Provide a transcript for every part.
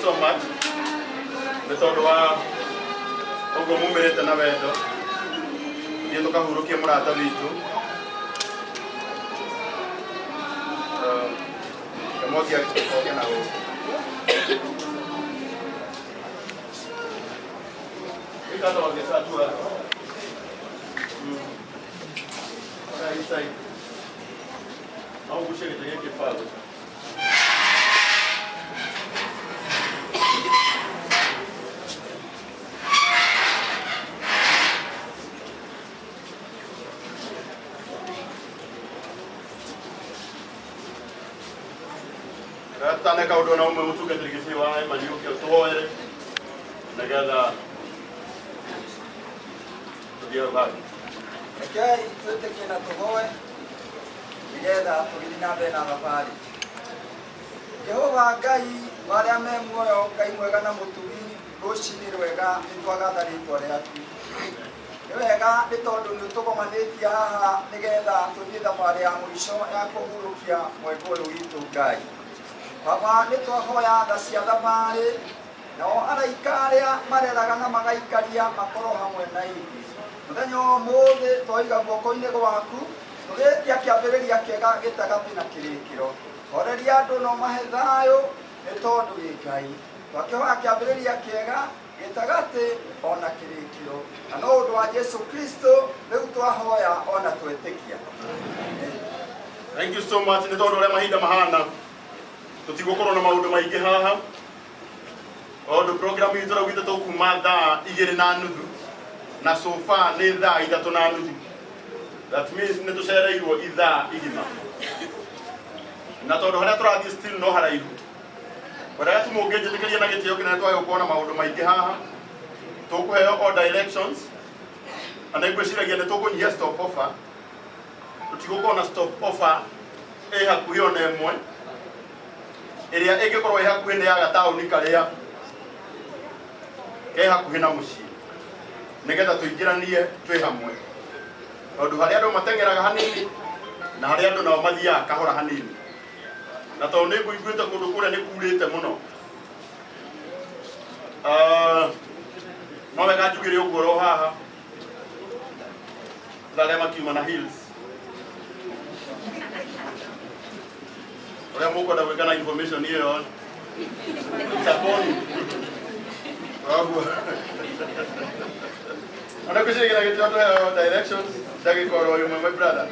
so much. Metodo wa ogo mumerete na wendo. Ndiye tukahurukia murata witu. Kamosi akitoka na wewe. Ikata wangesa tu hapo. Sai. Au bushiri tegeke falo. Tane kaudo na ume utuke trikisi wa ai maliuke toere. Nagala. Tudia bagi. Okay, tuite kina tuhoe. Nigeda tugithina mbere na thabari. Jehova Ngai waria me muoyo Ngai mwega na mutugi rucini rwega nitwagatha ritwa riaku. Ni wega ni tondu ni tugomanĩtie haha nigetha tuthie thabarĩ ya mũico ya kũhurũkia mweke ũyũ witũ Ngai. Baba nĩ twahoya tha cia thabarĩ nao araika arĩa mareraga na magaikaria makorwo hamwe na ithuĩ. Mũthenya ũmũthĩ twoiga guoko-inĩ gwaku tũgĩtia kĩambĩrĩria kĩega gĩtagatĩ na kĩrĩkĩro. Horeria andũ no mahe thayũ nĩ tondũ wĩ Ngai. Twakĩhoya kĩambĩrĩria kĩega gĩtagatĩ ona kĩrĩkĩro. Na no ũndũ wa Jesu Kristo rĩu twahoya ona twetĩkia. Thank you so much. Nĩ tondũ ũrĩa mahinda mahana. Tũtigũkorwo na maũndũ maingĩ haha. Tondũ program itũ raugĩte tũkuma thaa 2:30 na so far nĩ thaa 3:30. That means nĩ tũcereirwo ithaa igima. Na tondũ harĩa tũrathiĩ still no haraihu. Wĩrĩa tũmũngĩnjĩtĩkĩria na gĩtĩo kĩnene twagĩrĩirwo kuona maũndũ maingĩ haha. Tũkũheo all directions. Na ngwĩciragia nĩ tũkũnyihia stop offer. Tũtigũkorwo na stop offer hakuhĩ ona ĩmwe. Ĩrĩa ĩngĩkorwo hakuhĩ nĩ ya gataũni karĩa hakuhĩ na mũciĩ. Nĩgetha tũingĩranie twĩ hamwe. Tondũ harĩa andũ mateng'eraga hanini na harĩa andũ nao mathiaga kahora hanini. Na tondũ nĩ ngũiguĩte kũndũ kũrĩa nĩ kurĩte mũno. No wega njugĩre ũguo ro haha. Arĩa makiuma na hills. Ũrĩa mũkwenda gwĩka na information ĩyo itaponi. Waguo. Ana kushirikana kitu cha directions ndagĩkorwo yuma my brother.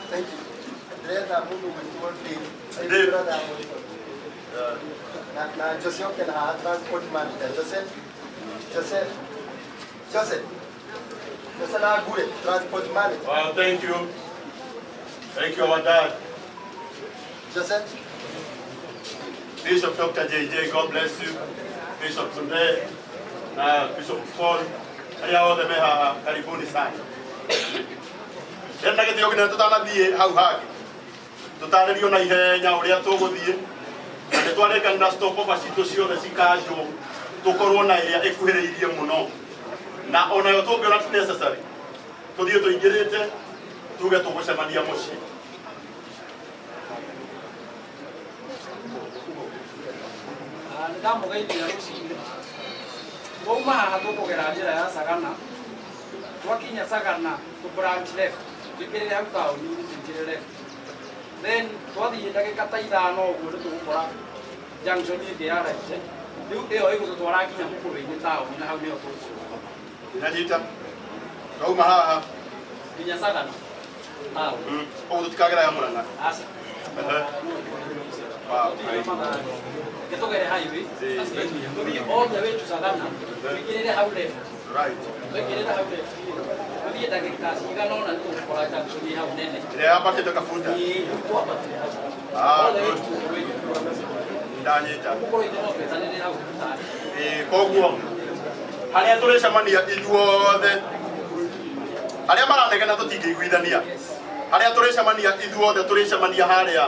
Thank you. Ndĩrenda mũndũ wĩtwo Dave. Brother Muhiko. Na Joseph can have transport manager. Joseph Agure, transport manager. Wow, thank you. Thank you, our dad. Joseph. Bishop Dr. JJ, God bless you. Bishop Tunde, Bishop Paul, all meha karibuni sana. Nenda gĩtĩo kĩnene tũtanathiĩ hau hangĩ. Tũtarĩrio na ihenya ũrĩa tũgũthiĩ. Na nĩ twarĩkanĩra stop offer citũ ciothe cikanjwo tũkorwo na ĩrĩa ĩkuhĩrĩirie mũno. Na onayo tũngĩona ti necessary. Tũthiĩ tũingĩrĩte tuge tũgũcemania mũciĩ. Ndamugeithia rũcinĩ. Twauma haha tũkũgera njĩra ya Sagana. Twakinya Sagana to branch left. Twingĩrĩre hau taũni-inĩ twingĩre left. Then twathiĩ ndagĩka ta 5 ũguo nĩ tũgũkora junction ĩngĩ ya right. Rĩu ĩyo ĩgũtũtwara nginya mũkũrũ-inĩ taũni na hau nĩho tũkũrũgama. Nyanyita. Twauma haha nginya Sagana. Ũguo tũtikagera ya Mũrang'a. Aca. Getogere highway, tũthiĩ all the way to Sagana, twingĩrĩre hau left. Right. Twingĩrĩre hau left. Tũthiĩ ndagĩka cigana ũna nĩtũgũkora junction hau nene. Ĩrĩa yambatĩte Kabunda. Twambatĩre hau. Good. Ndanyita. Mũkũrũ-inĩ no twetanĩre hau thibitarĩ. Koguo harĩa tũrĩcemania ithuothe arĩa maranegena tũtingĩiguithania. Harĩa tũrĩcemania ithuothe tũrĩcemania harĩa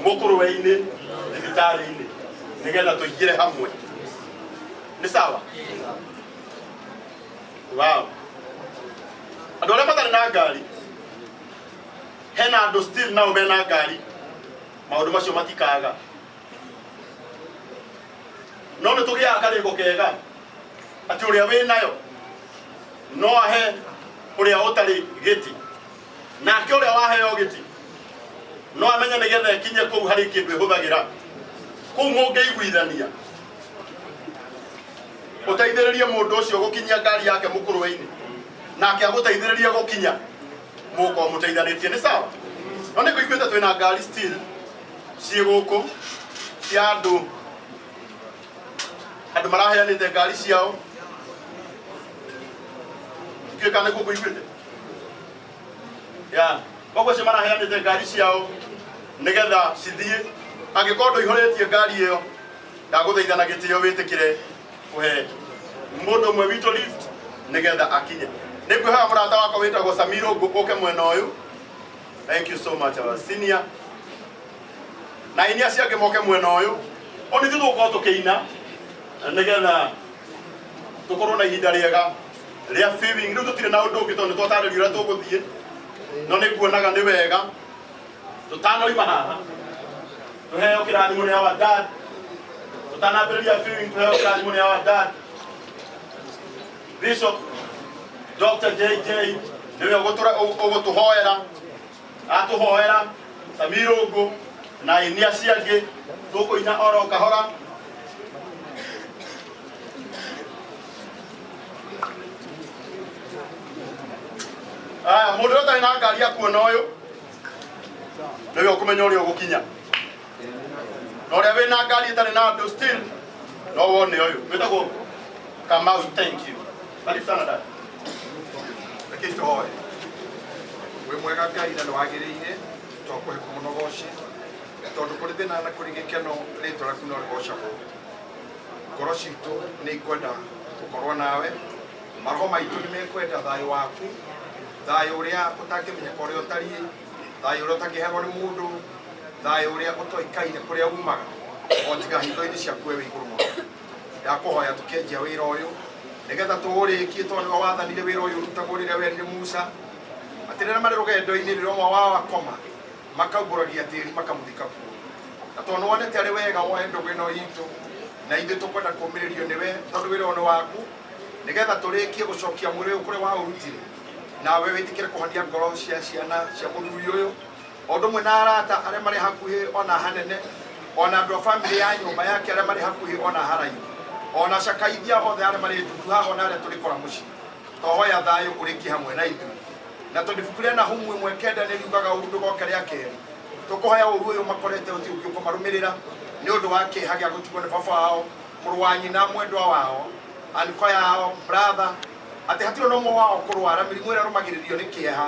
mũkũrũ-inĩ thibitarĩ-inĩ nĩgetha tũingĩre hamwe. Nĩ sawa? Wow. Andũ arĩa matarĩ na ngari hena andũ still nao mena ngari maũndũ macio matikaga. no nä tå gä aga karä kega atä å rä a wä nayo no ahe å rä a å tarä gä ti nake å rä a waheo gä ti no amenye nä getha ekinye kå u harä kä ndå ä hå thagä ra kå u må ngä iguithania å teithä rä rie må ndå å cio gå kinyia ngari yake må kå rå inä nake agå teithä rä rie gå kinya må korwo må teithanä tie nä sawa no nä kå iguä te twä na ngari still ciä gå kå cia andå maraheanä te ngari ciao kä kana gå kå iguä te koguo cio maraheanä te ngari ciao nä getha cithiä angä korwo ndå ihå rä tie ngari ä yo ndagå thaithana gä tä o wä tä kä re kå he må ndå mwe witå nä getha akinye nä kwä haga må rata wakwa wä tagwo Samiro å ke mwena å yå. Thank you so much our senior na inia ciake moke mwena å yå o nä thå korwo tå kä ina nä getha tå korwo na ihinda rä ega rä a rä u tå tirä na å ndå å ngä tondå nä twatarä ria å rä a tå gå thiä no nä kuonaga nä wega tå tanoima haha tå heo kä rathimo nä awa dad tå tanambä rä ria tå heo kä rathimo nä awa dad Bishop Dr. JJ nä we å gå tå hoera atå hoera Samiro ngå na inia ciangä tå kå ina oro kahora må ndå å tarä na ngari akuona å yå nä we å kå menya å rä a å gå kinya na å rä a wä na ngari ä tarä na andå still no wone å yå wä tagwo Kamau. Thank you. Karibu sana dada. Lakini tuhoe we mwega Ngai na nä wagä rä ire twakå he kå må nogoci tondå kå rä thä na na kå rä gä keno rä twa raku no rä gocagwo ngoro citå nä ikwenda gå korwo nawe maroho maitå nä mekwenda thayå waku thayå å rä a å tangä menyeka å rä a å tariä thayå å rä a å tangä heanwo nä må ndå thayå å rä a å toikaine kå rä a umaga o tiga hitho-inä ciaku we wä igå rå må ndakå hoya tå kä anjia wä ra å yå nä getha tå å rä kie tondå nä we wathanire wä ra å yå å rutagwo rä rä a werire Musa atä rä rä marä rå gendo-inä rä rä omwe wao akoma makaumbå ragia tä ri makamå thika kuo na tondå nä wonete arä wega woe ndå ä no itå na ithuä tå kwenda kå mä rä rio nä we tondå wä ra å nä waku nä getha tå rä kie gå cokia mwä rä å kå rä wa å rutire nawe wä tä kä re kå honia ngoro cia ciana cia må thuri å yå o ndå mwe na arata arä a marä hakuhä ona hanene ona andå a bamĩrĩ ya nyũmba yake arĩa marĩ hakuhĩ ona haraihu ona cakaithia othe arĩa marĩ ndungu haha ona arĩa tũrĩkora mũciĩ twahoya thayũ ũrĩkie hamwe na ithuĩ na tondũ ibuku rĩa Nahumu 1:9 nĩ riugaga ũru ndũgoke rĩa kerĩ tũkũhoya ũru ũyũ makorete ũtiũngĩ kũmarũmĩrĩra nĩ ũndũ wa kĩeha gĩa gũtigwo nĩ baba wao mũrũ wa nyina mwendwa wao aniko yao brother atĩ hatirĩ na ũmwe wao kũrwara mĩrimũ ĩrĩa ĩrũmagĩrĩrio nĩ kĩeha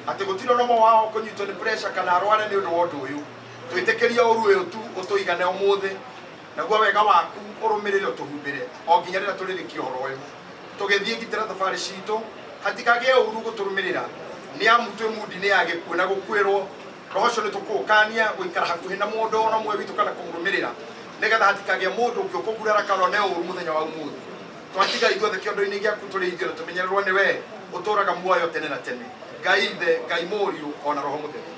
atĩ gũtirĩ na ũmwe wao kũnyitwo nĩ pressure kana arware nĩ ũndũ wa ũndũ ũyũ twĩtĩkĩrie ũru ũyũ tu ũtũigane ũmũthĩ naguo wega waku ũrũmĩrĩre ũtũhumbĩre o nginya rĩrĩa tũrĩrĩkia ũhoro ũyũ tũgĩthiĩ ngitĩra thabarĩ citũ hatikagĩe ũru gũtũrũmĩrĩra nĩ amu twĩ mudi nĩ ya gĩkuũ na gũkuĩrwo roho ũcio nĩ tũkũũkania gũikara hakuhĩ na mũndũ ona ũmwe witũ kana kũmũrũmĩrĩra nĩgetha hatikagĩe mũndũ ũngĩ ũkũgurara kana one ũru mũthenya wa ũmũthĩ twatiga ithuothe kĩondo-inĩ gĩaku tũrĩ ithuĩ na tũmenyererwo nĩ we ũtũũraga muoyo tene na tene Ngai ithe Ngai mũriũ ona roho mũtheru.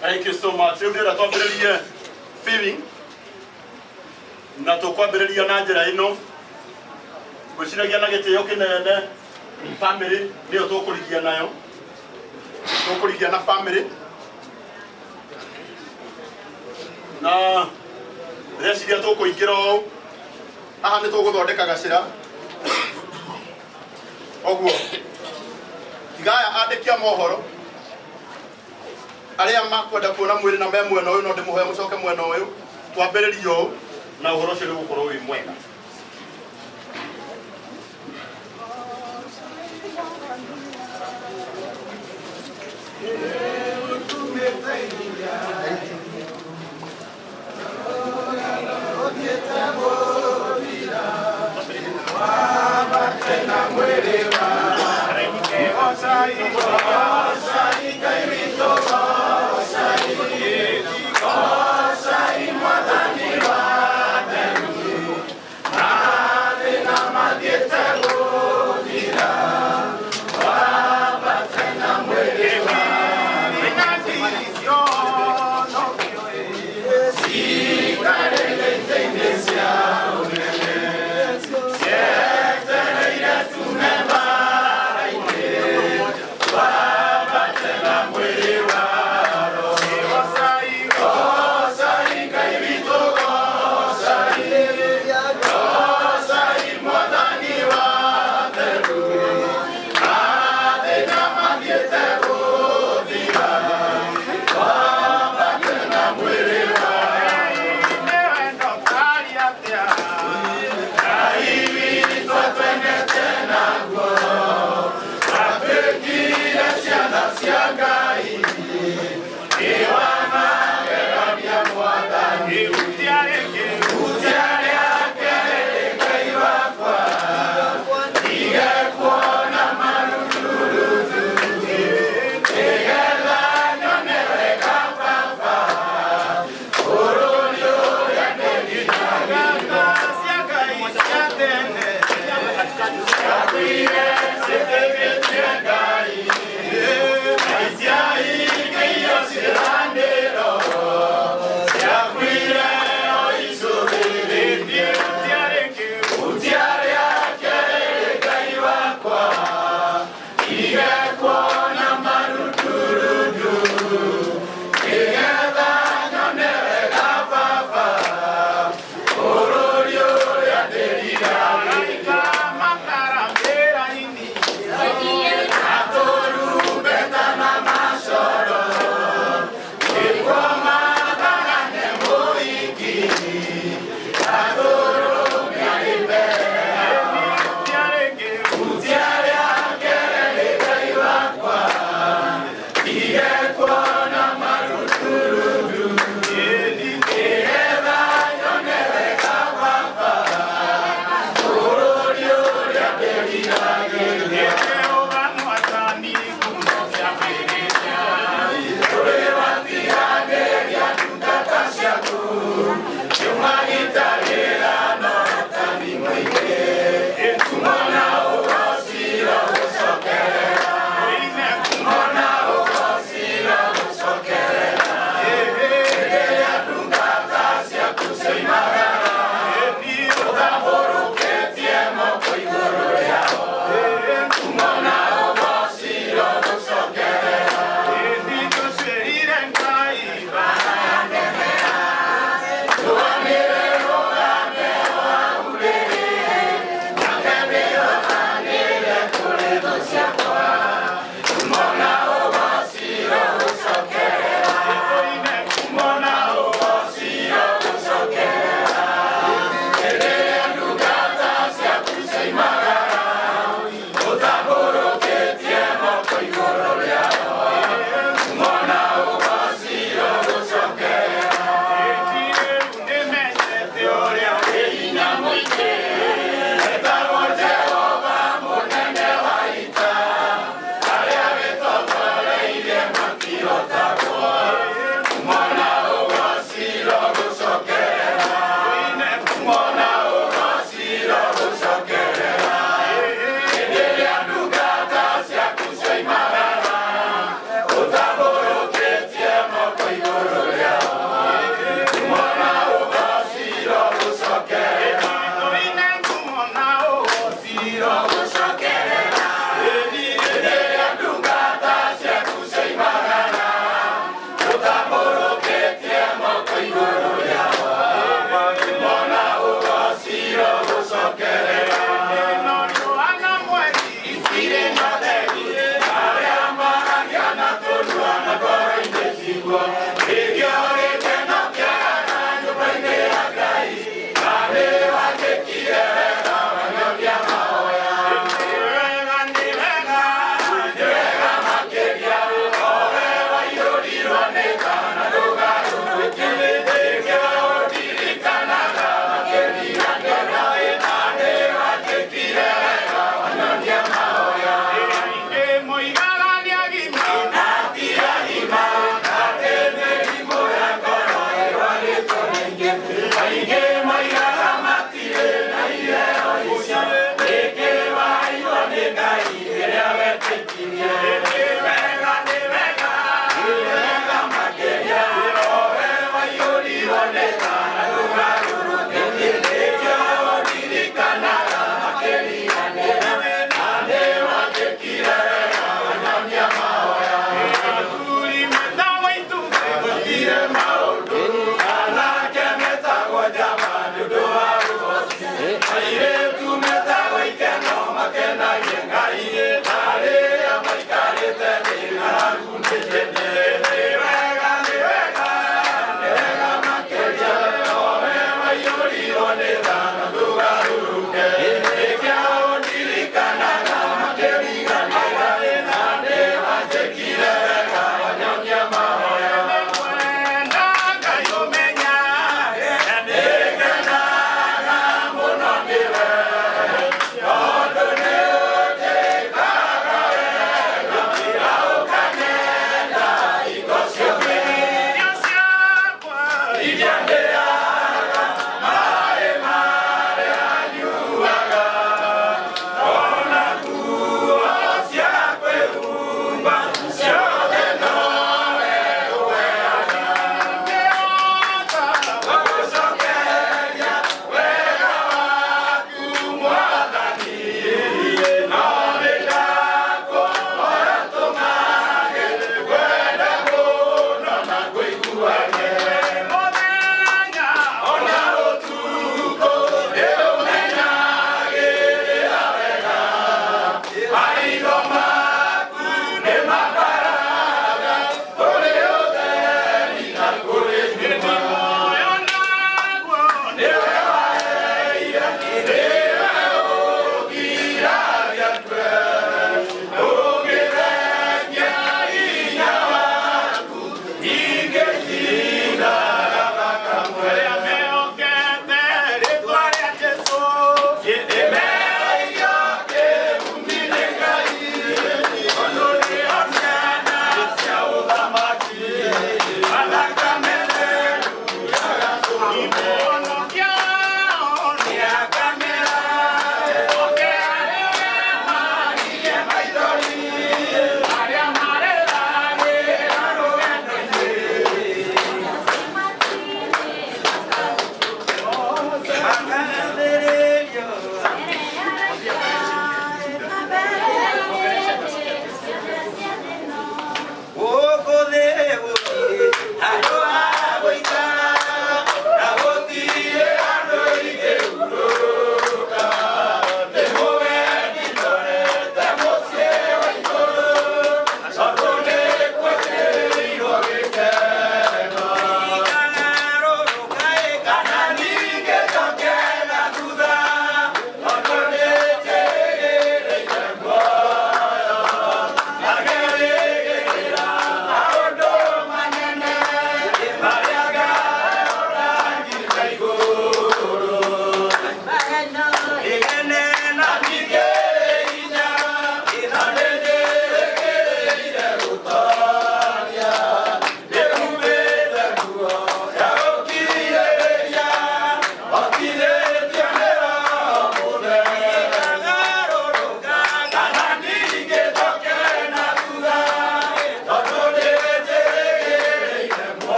Thank you so much. Rĩu ndĩrenda twambĩrĩrie filling na tũkwambĩrĩria na njĩra ĩno gwĩciragia na gĩtĩo kĩnene family nĩyo tũkũrigia nayo tũkũrigia na family na rĩciria tũkũingĩra ũũ haha nĩ tũgũthondeka gacĩra ũguo tigaya andĩki a mohoro arĩa makwenda kuona Mwiri na me mwena ũyũ no ndĩmũhoe mũcoke mwena ũyũ twambĩrĩrie ũũ na ũhoro ũcio nĩgũkorwo wĩ mwega. Sí, Yeah.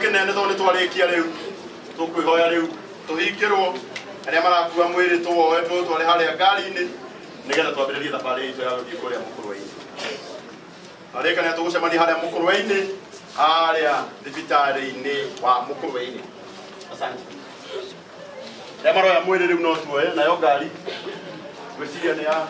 kinene to ni twarikia riu tukwihoya riu tuhingirwo aria marakua mwiri tuwoe tware haria ngari-ini nigetha twambiririe thabari itu ya guthii kuria Mukurwe-ini arikania tugucemania haria Mukurwe-ini haria thibitari-ini wa Mukurwe-ini. Asante. Aria maroya mwiri riu no tuoe nayo ngari gwiciria ni ya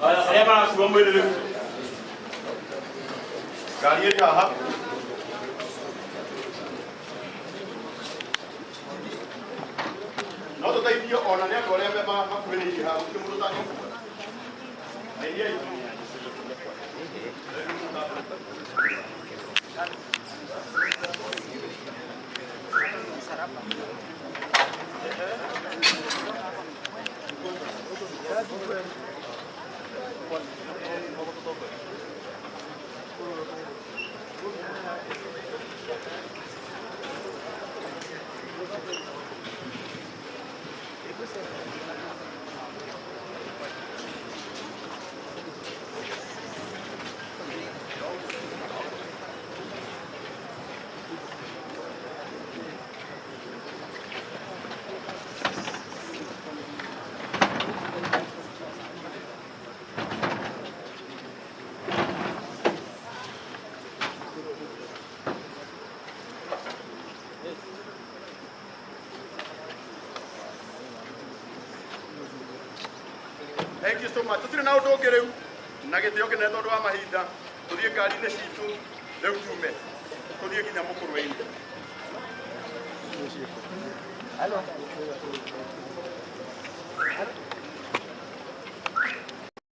haha aria marakua mwiri riu ngari iri haha no tuteithio ona ni andu aria makuhiriirie haha gutirĩ mũndũ ũtangĩkua airia Thank you so much. Tutire na undu ungi riu na gitio kinene tondu wa mahinda tuthie ngari-ini citu riu tume tuthie nginya Mukurwe-ini. Hello.